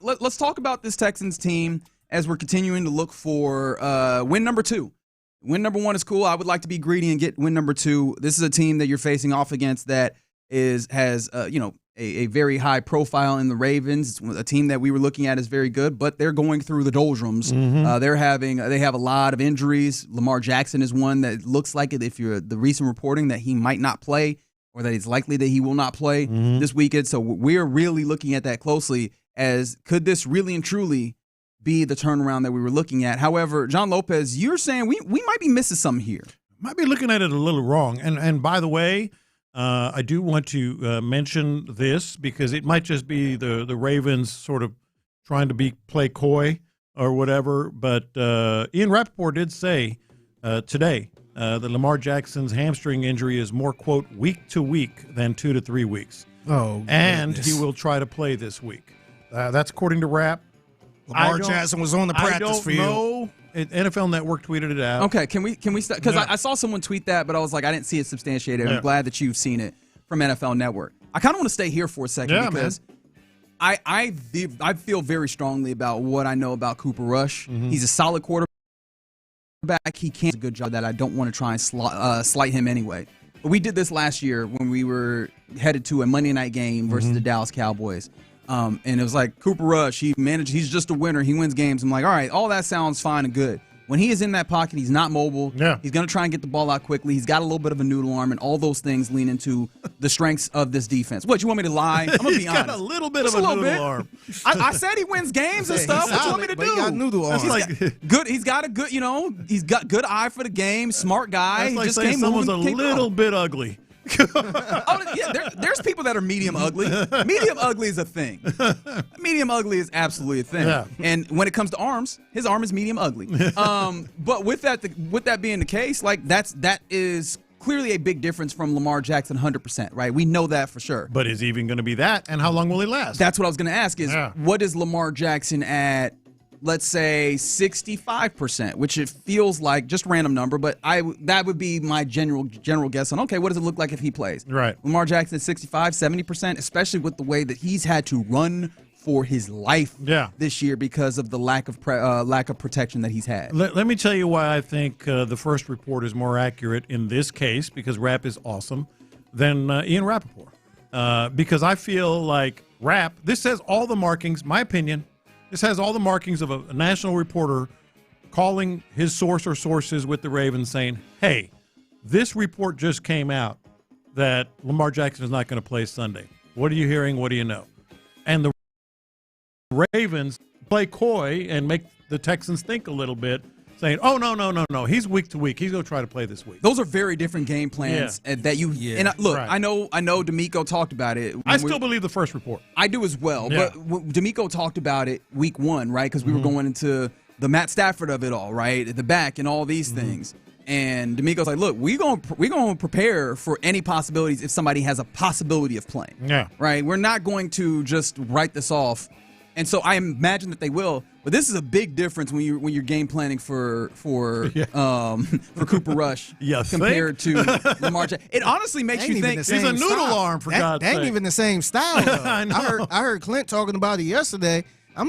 let's talk about this Texans team as we're continuing to look for win number 2. Win number 1 is cool. I would like to be greedy and get win number 2. This is a team that you're facing off against that has a very high profile in the Ravens. It's a team that we were looking at as very good, but they're going through the doldrums. They have a lot of injuries. Lamar Jackson is one that looks like it, if you're the recent reporting, that he might not play or that it's likely that he will not play this weekend. So we're really looking at that closely as could this really and truly be the turnaround that we were looking at. However, John Lopez, you're saying we might be missing something here. Might be looking at it a little wrong. And by the way, I do want to mention this because it might just be the Ravens sort of trying to play coy or whatever. But Ian Rappaport did say today that Lamar Jackson's hamstring injury is more, quote, week to week than 2 to 3 weeks. Oh, and goodness. he will try to play this week. That's according to Rapp. Lamar Jackson was on the practice field. I don't know. NFL Network tweeted it out. Okay, can we start? Because I saw someone tweet that, but I was like, I didn't see it substantiated. I'm glad that you've seen it from NFL Network. I kind of want to stay here for a second because I feel very strongly about what I know about Cooper Rush. He's a solid quarterback. He can't do a good job that I don't want to try and slight him anyway. But we did this last year when we were headed to a Monday night game versus the Dallas Cowboys. And it was like Cooper Rush, he's just a winner. He wins games. I'm like, all right, all that sounds fine and good. When he is in that pocket, he's not mobile. Yeah. He's going to try and get the ball out quickly. He's got a little bit of a noodle arm, and all those things lean into the strengths of this defense. What, you want me to lie? I'm going to be honest. He's got a little bit of a noodle arm. I said he wins games and stuff. What you want me to do? He got noodle arm. He's got a good, he's got good eye for the game, smart guy. That's like just saying someone's a little bit ugly. There's people that are medium ugly. Medium ugly is a thing. Medium ugly is absolutely a thing. Yeah. And when it comes to arms, his arm is medium ugly. But with that being the case, like that is clearly a big difference from Lamar Jackson, 100%. Right? We know that for sure. But is he even going to be that? And how long will he last? That's what I was going to ask. What is Lamar Jackson at? Let's say 65%, which it feels like just random number, but that would be my general guess on, okay, what does it look like if he plays? Right. Lamar Jackson is 65, 70%, especially with the way that he's had to run for his life this year because of the lack of protection that he's had. Let me tell you why I think the first report is more accurate in this case, because Rapp is awesome, than Ian Rappaport. Because I feel like Rapp, this says all the markings, my opinion, this has all the markings of a national reporter calling his source or sources with the Ravens saying, hey, this report just came out that Lamar Jackson is not going to play Sunday. What are you hearing? What do you know? And the Ravens play coy and make the Texans think a little bit, saying, oh, no. He's week to week. He's going to try to play this week. Those are very different game plans that you and look, right. I know D'Amico talked about it. I still believe the first report. I do as well. But D'Amico talked about it week 1, right? Because we were going into the Matt Stafford of it all, right? At the back and all these things. And D'Amico's like, look, we're going to prepare for any possibilities if somebody has a possibility of playing. Yeah. Right? We're not going to just write this off. And so I imagine that they will, but this is a big difference when you're game planning for Cooper Rush compared to Lamar Jackson. It honestly makes you think he's a noodle arm for God's sake. That ain't even the same style. Though. I know. I heard Clint talking about it yesterday.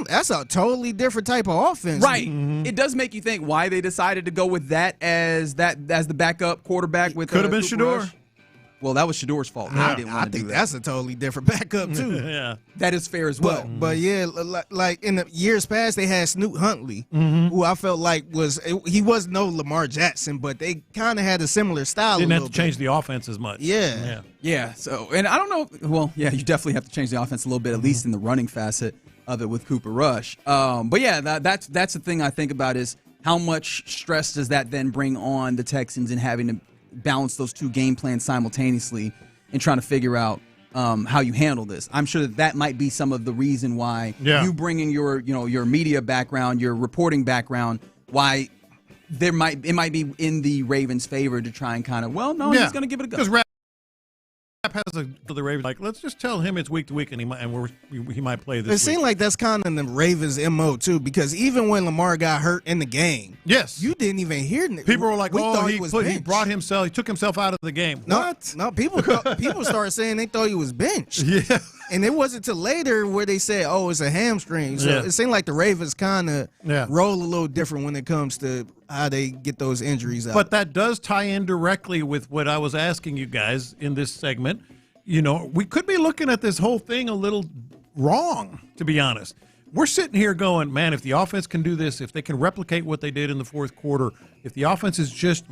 That's a totally different type of offense, right? It does make you think why they decided to go with that as the backup quarterback with could have been Shedeur. Well, that was Shedor's fault. I think that's a totally different backup, too. Yeah. That is fair as well. But yeah, like in the years past, they had Snoop Huntley, who I felt like he was no Lamar Jackson, but they kind of had a similar style. Didn't have to change the offense as much. Yeah. So, and I don't know. Well, yeah, you definitely have to change the offense a little bit, at least in the running facet of it with Cooper Rush. But yeah, that's the thing I think about is how much stress does that then bring on the Texans in having to balance those two game plans simultaneously and trying to figure out how you handle this. I'm sure that might be some of the reason why you bringing your media background, your reporting background, why it might be in the Ravens' favor to try and kind of, he's going to give it a go. Because Rapp Rap has the Ravens like, let's just tell him it's week to week, and he might play this. It seemed like that's kind of the Ravens' MO too, because even when Lamar got hurt in the game, yes, you didn't even hear it. People were like, he brought he took himself out of the game. What? No, people started saying they thought he was benched. Yeah, and it wasn't till later where they said, "Oh, it's a hamstring." So it seemed like the Ravens kind of roll a little different when it comes to how they get those injuries out. But that does tie in directly with what I was asking you guys in this segment. You know, we could be looking at this whole thing a little wrong, to be honest. We're sitting here going, man, if the offense can do this, if they can replicate what they did in the fourth quarter, if the offense is just,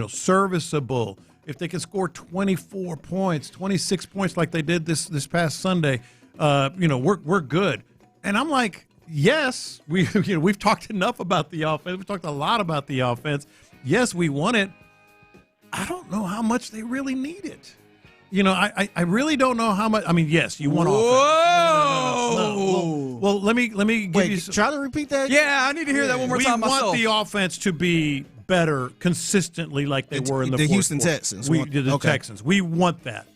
serviceable, if they can score 24 points, 26 points like they did this past Sunday, we're good. And I'm like, yes, we've talked enough about the offense. We've talked a lot about the offense. Yes, we won it. I don't know how much they really need it. I really don't know how much. I mean, yes, you want offense. Whoa! Well, let me give you. Try to repeat that. Yeah, I need to hear that one more time myself. We want the offense to be better consistently, like they were in the Houston Texans. Texans. We want that.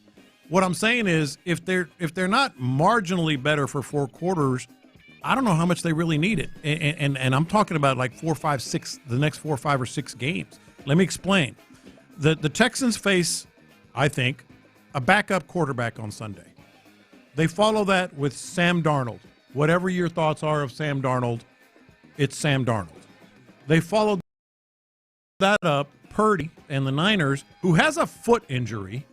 What I'm saying is, if they're not marginally better for 4 quarters, I don't know how much they really need it. And I'm talking about like 4, 5, 6, the next 4, 5, or 6 games. Let me explain. The Texans face, I think, a backup quarterback on Sunday. They follow that with Sam Darnold. Whatever your thoughts are of Sam Darnold, it's Sam Darnold. They follow that up, Purdy and the Niners, who has a foot injury,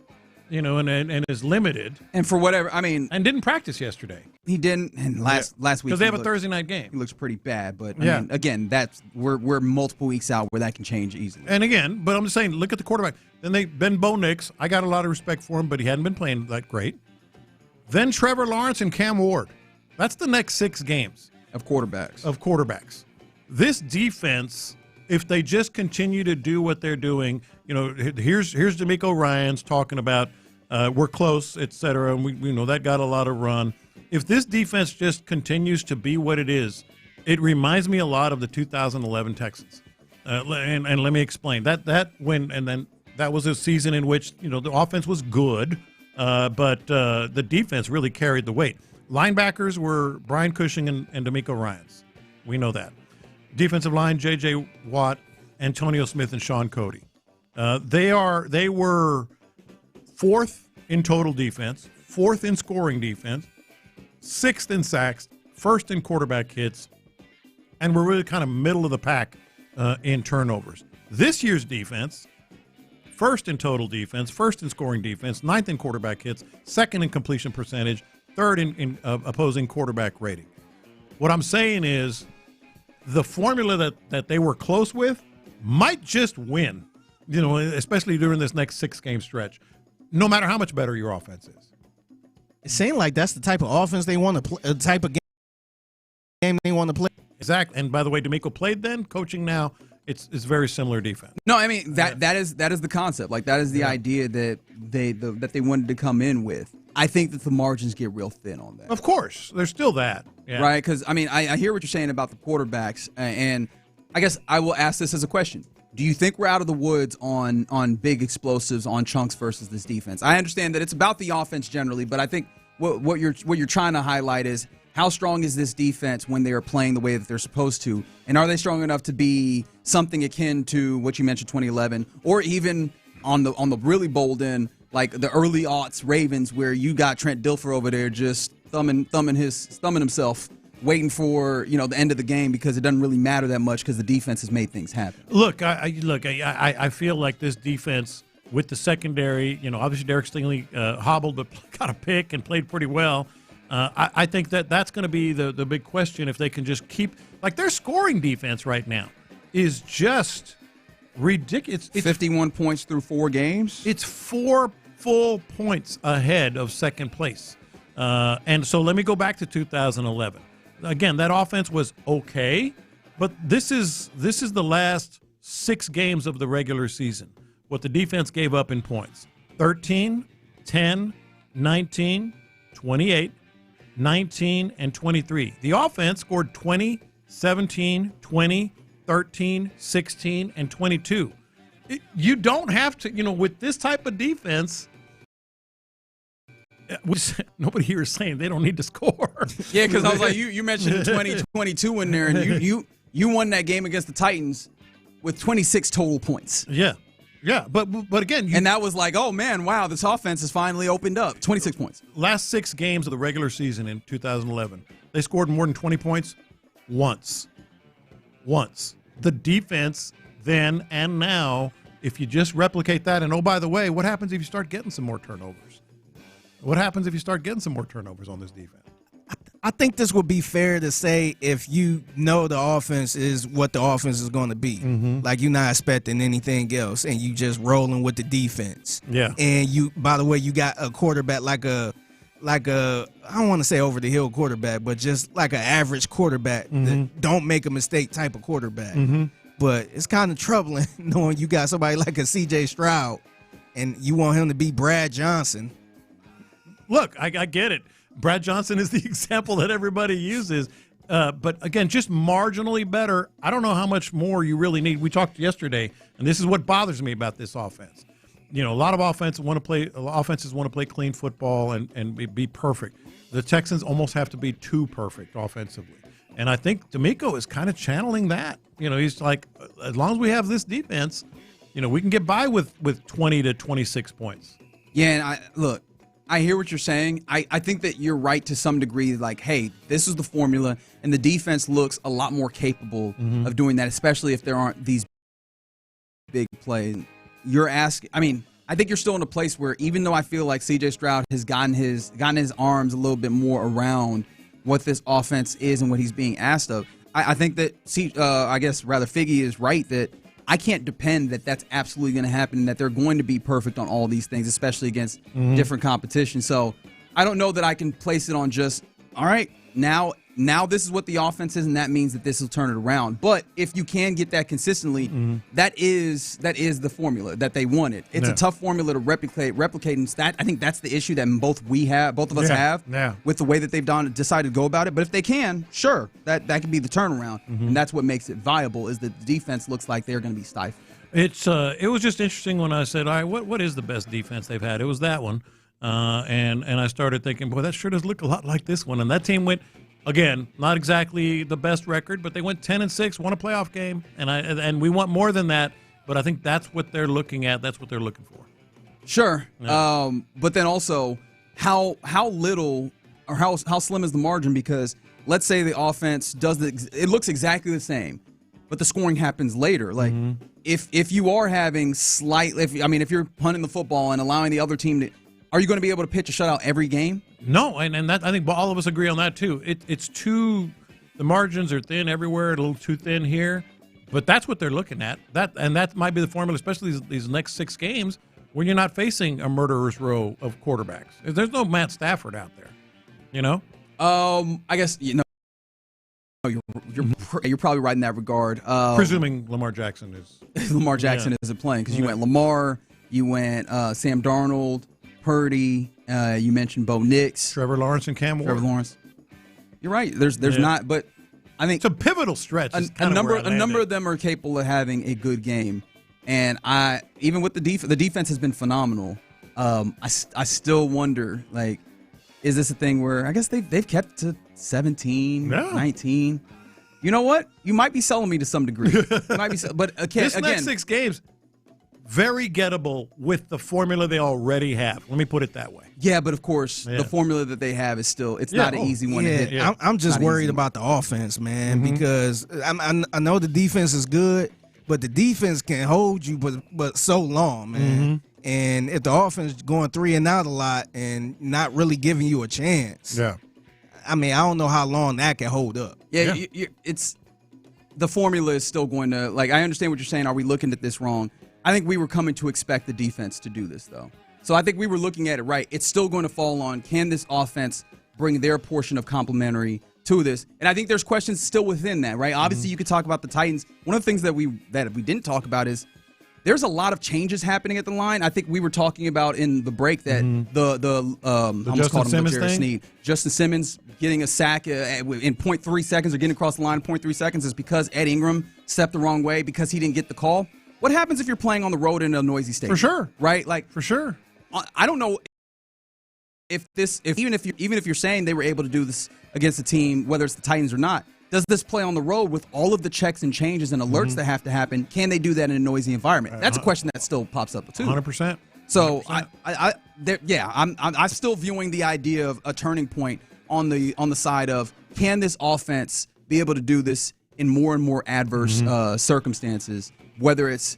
and is limited. And for whatever, and didn't practice yesterday. He didn't, and last week because they have a Thursday night game. He looks pretty bad, but I mean, again, we're multiple weeks out where that can change easily. And again, but I'm just saying, look at the quarterback. Then Ben Bo Nix. I got a lot of respect for him, but he hadn't been playing that great. Then Trevor Lawrence and Cam Ward. That's the next 6 games of quarterbacks. This defense, if they just continue to do what they're doing, here's D'Amico Ryans talking about we're close, et cetera, and we know that got a lot of run. If this defense just continues to be what it is, it reminds me a lot of the 2011 Texans. And let me explain. That was a season in which the offense was good, but the defense really carried the weight. Linebackers were Brian Cushing and D'Amico Ryans. We know that. Defensive line, J.J. Watt, Antonio Smith, and Sean Cody. They were 4th in total defense, 4th in scoring defense, 6th in sacks, 1st in quarterback hits, and we're really kind of middle of the pack in turnovers. This year's defense, 1st in total defense, 1st in scoring defense, 9th in quarterback hits, 2nd in completion percentage, 3rd in opposing quarterback rating. What I'm saying is the formula that they were close with might just win, especially during this next 6-game stretch, no matter how much better your offense is. It seemed like that's the type of offense they want to play, the type of game they want to play. Exactly. And by the way, D'Amico played then, coaching now. It's very similar defense. No, I mean that is the concept. Like that is the idea that they wanted to come in with. I think that the margins get real thin on that. Of course, there's still that, right? Because I hear what you're saying about the quarterbacks, and I guess I will ask this as a question: do you think we're out of the woods on big explosives on chunks versus this defense? I understand that it's about the offense generally, but I think what you're trying to highlight is how strong is this defense when they are playing the way that they're supposed to, and are they strong enough to be something akin to what you mentioned 2011, or even on the really bold end, like the early aughts Ravens, where you got Trent Dilfer over there just thumbing himself, waiting for the end of the game because it doesn't really matter that much because the defense has made things happen. Look, I feel like this defense with the secondary, obviously Derek Stingley hobbled but got a pick and played pretty well. I think that's going to be the big question if they can just keep their scoring defense right now is just ridiculous. It's 51 points through 4 games. It's 4 full points ahead of second place. And so let me go back to 2011. Again, that offense was okay, but this is the last 6 games of the regular season. What the defense gave up in points: 13, 10, 19, 28, 19, and 23. The offense scored 20, 17, 20, 13, 16, and 22. You don't have to, with this type of defense, Nobody here is saying they don't need to score. Yeah, because I was like, you mentioned 2022 in there, and you won that game against the Titans with 26 total points. Yeah, but again, and that was like, oh man, wow, this offense has finally opened up. 26 points. Last 6 games of the regular season in 2011, they scored more than 20 points once. The defense then and now, if you just replicate that, and oh, by the way, what happens if you start getting some more turnovers? What happens if you start getting some more turnovers on this defense? I think this would be fair to say if you know the offense is what the offense is going to be. Like you're not expecting anything else, and you just rolling with the defense. Yeah. And you, by the way, you got a quarterback like a I don't want to say over the hill quarterback, but just like an average quarterback that don't make a mistake type of quarterback. But it's kind of troubling knowing you got somebody like a C.J. Stroud, and you want him to be Brad Johnson. Look, I get it. Brad Johnson is the example that everybody uses. But, again, just marginally better. I don't know how much more you really need. We talked yesterday, and this is what bothers me about this offense. You know, a lot of offenses want to play clean football and be perfect. The Texans almost have to be too perfect offensively. And I think D'Amico is kind of channeling that. You know, he's like, as long as we have this defense, you know, we can get by with 20 to 26 points. Yeah, and I hear what you're saying. I think that you're right to some degree. Like, hey, this is the formula, and the defense looks a lot more capable of doing that, especially if there aren't these big plays. You're asking. I mean, I think you're still in a place where, even though I feel like C.J. Stroud has gotten his arms a little bit more around what this offense is and what he's being asked of, I think that Figgy is right that I can't depend that that's absolutely going to happen and that they're going to be perfect on all these things, especially against different competition. So I don't know that I can place it on just, all right, now this is what the offense is, and that means that this will turn it around. But if you can get that consistently, that is the formula that they wanted. It's a tough formula to replicate, and I think that's the issue that both of us have with the way that they've decided to go about it. But if they can, sure, that could be the turnaround, and that's what makes it viable. Is that the defense looks like they're going to be stifled. It was just interesting when I said, all right, what is the best defense they've had? It was that one, and I started thinking, boy, that sure does look a lot like this one. And that team went. Again, not exactly the best record, but they went 10-6, won a playoff game, and we want more than that. But I think that's what they're looking at. That's what they're looking for. Sure, but then also how little or how slim is the margin? Because let's say the offense it looks exactly the same, but the scoring happens later. Like if you are having if you're punting the football and allowing the other team to. Are you going to be able to pitch a shutout every game? No, and that I think all of us agree on that too. It's too, the margins are thin everywhere, a little too thin here, but that's what they're looking at. That might be the formula, especially these next 6 games when you're not facing a murderer's row of quarterbacks. There's no Matt Stafford out there, you know. I guess you're probably right in that regard. Presuming Lamar Jackson isn't playing because you went Lamar, you went Sam Darnold. Purdy, you mentioned Bo Nix, Trevor Lawrence, and Cam Ward. Trevor Lawrence. You're right. There's not, but I think it's a pivotal stretch. A number of them are capable of having a good game, and even with the defense has been phenomenal. I still wonder, like, is this a thing where I guess they've kept to 17, 19? You know what? You might be selling me to some degree. But this next 6 games. Very gettable with the formula they already have. Let me put it that way. Yeah, but of course, the formula that they have is still, it's not an easy one to hit. Yeah. I'm just worried about the offense, man, because I know the defense is good, but the defense can hold you but so long, man. And if the offense is going 3 and out a lot and not really giving you a chance, I mean, I don't know how long that can hold up. Yeah. It's the formula is still going to, like, I understand what you're saying. Are we looking at this wrong? I think we were coming to expect the defense to do this, though. So I think we were looking at it right. It's still going to fall on, can this offense bring their portion of complementary to this? And I think there's questions still within that, right? Obviously, you could talk about the Titans. One of the things that we didn't talk about is there's a lot of changes happening at the line. I think we were talking about in the break that the Justin Simmons thing? Justin Simmons getting a sack in 0.3 seconds or getting across the line in 0.3 seconds is because Ed Ingram stepped the wrong way because he didn't get the call. What happens if you're playing on the road in a noisy stadium? For sure. Right? Like, for sure. I don't know even if you're saying they were able to do this against a team, whether it's the Titans or not, does this play on the road with all of the checks and changes and alerts that have to happen? Can they do that in a noisy environment? That's a question that still pops up too. 100%. So I'm still viewing the idea of a turning point on the side of, can this offense be able to do this in more and more adverse circumstances, whether it's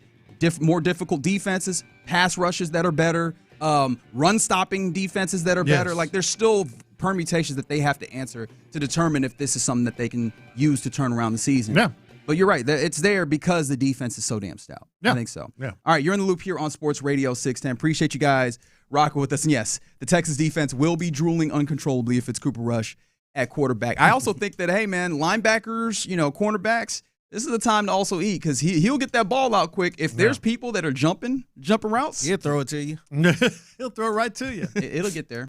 more difficult defenses, pass rushes that are better, run stopping defenses that are better. Like, there's still permutations that they have to answer to determine if this is something that they can use to turn around the season. Yeah. But you're right. It's there because the defense is so damn stout. Yeah. I think so. Yeah. All right, you're in the loop here on Sports Radio 610. Appreciate you guys rocking with us. And yes, the Texans defense will be drooling uncontrollably if it's Cooper Rush at quarterback. I also think that, hey, man, linebackers, cornerbacks, this is the time to also eat, because he'll get that ball out quick. If there's people that are jumping routes, he'll throw it to you. He'll throw it right to you. It'll get there.